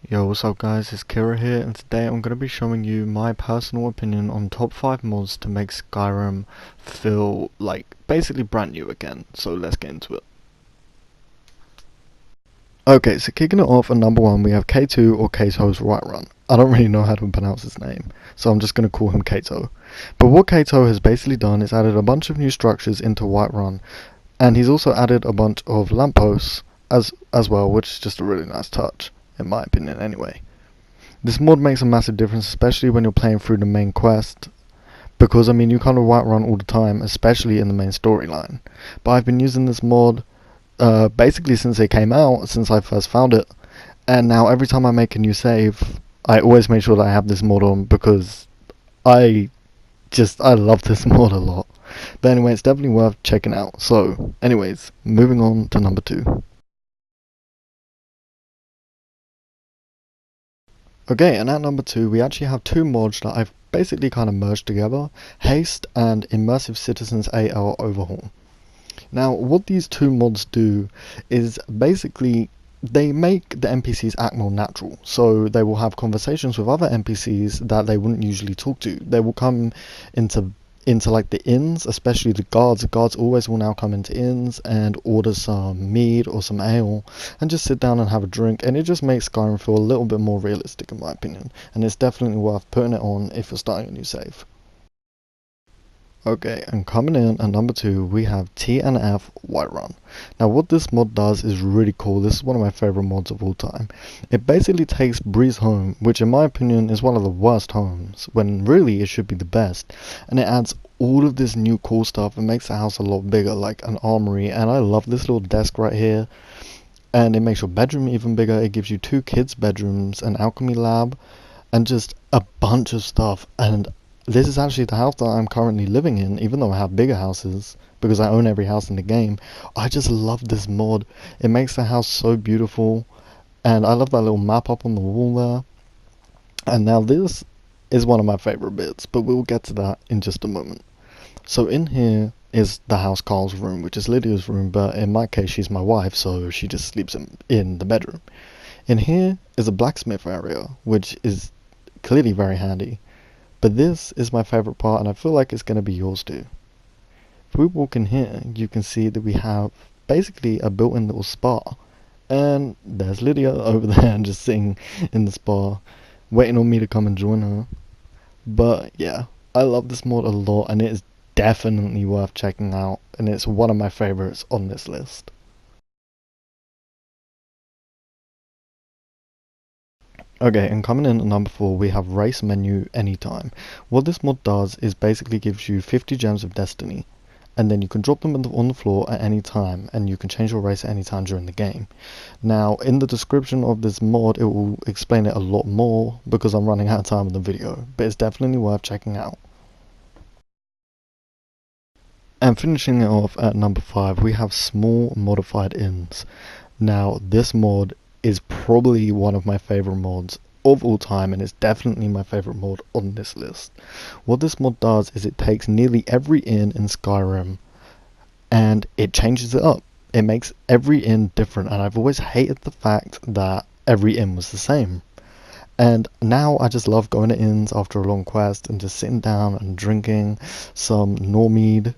Yo, what's up guys, it's Kira here, and today I'm going to be showing you my personal opinion on top 5 mods to make Skyrim feel like basically brand new again, so let's get into it. Okay, so kicking it off at number 1 we have K2 or Kato's Whiterun. I don't really know how to pronounce his name, so I'm just going to call him Kato. But what Kato has basically done is added a bunch of new structures into Whiterun, and he's also added a bunch of lampposts as well, which is just a really nice touch, in my opinion anyway. This mod makes a massive difference, especially when you're playing through the main quest, because I mean you kind of Whiterun all the time, especially in the main storyline. But I've been using this mod basically since it came out, since I first found it, and now every time I make a new save, I always make sure that I have this mod on because I love this mod a lot. But anyway, it's definitely worth checking out. So, anyways, moving on to number 2. Okay, and at number 2 we actually have two mods that I've basically kind of merged together, Haste and Immersive Citizens AL Overhaul. Now what these two mods do is basically they make the NPCs act more natural, so they will have conversations with other NPCs that they wouldn't usually talk to. They will come into like the inns, especially the guards. The guards always will now come into inns and order some mead or some ale and just sit down and have a drink, and it just makes Skyrim feel a little bit more realistic in my opinion, and it's definitely worth putting it on if you're starting a new save. Okay, and coming in at number 2 we have TNF Whiterun. Now what this mod does is really cool. This is one of my favorite mods of all time. It basically takes Breeze Home, which in my opinion is one of the worst homes, when really it should be the best, and it adds all of this new cool stuff and makes the house a lot bigger, like an armory, and I love this little desk right here, and it makes your bedroom even bigger. It gives you 2 kids bedrooms, an alchemy lab, and just a bunch of stuff. And this is actually the house that I'm currently living in, even though I have bigger houses, because I own every house in the game. I just love this mod. It makes the house so beautiful, and I love that little map up on the wall there. And now this is one of my favorite bits, but we'll get to that in just a moment. So in here is the housecarl's room, which is Lydia's room, but in my case she's my wife, so she just sleeps in the bedroom. In here is a blacksmith area, which is clearly very handy. But this is my favorite part, and I feel like it's going to be yours too. If we walk in here, you can see that we have basically a built-in little spa. And there's Lydia over there just sitting in the spa, waiting on me to come and join her. But yeah, I love this mod a lot, and it is definitely worth checking out, and it's one of my favorites on this list. Okay, and coming in at number 4 we have Race Menu Anytime. What this mod does is basically gives you 50 gems of destiny, and then you can drop them on the floor at any time, and you can change your race at any time during the game. Now in the description of this mod it will explain it a lot more, because I'm running out of time in the video, but it's definitely worth checking out. And finishing it off at number 5 we have Small Modified Inns. Now this mod is probably one of my favorite mods of all time, and it's definitely my favorite mod on this list. What this mod does is it takes nearly every inn in Skyrim and it changes it up. It makes every inn different, and I've always hated the fact that every inn was the same. And now I just love going to inns after a long quest and just sitting down and drinking some Normead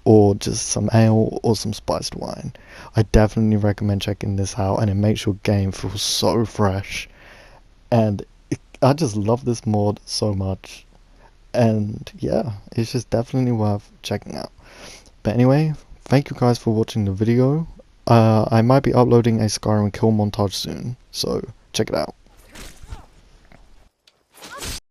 or just some ale or some spiced wine. I definitely recommend checking this out, and it makes your game feel so fresh, and I just love this mod so much, and yeah, it's just definitely worth checking out. But anyway, thank you guys for watching the video. I might be uploading a Skyrim kill montage soon, so check it out.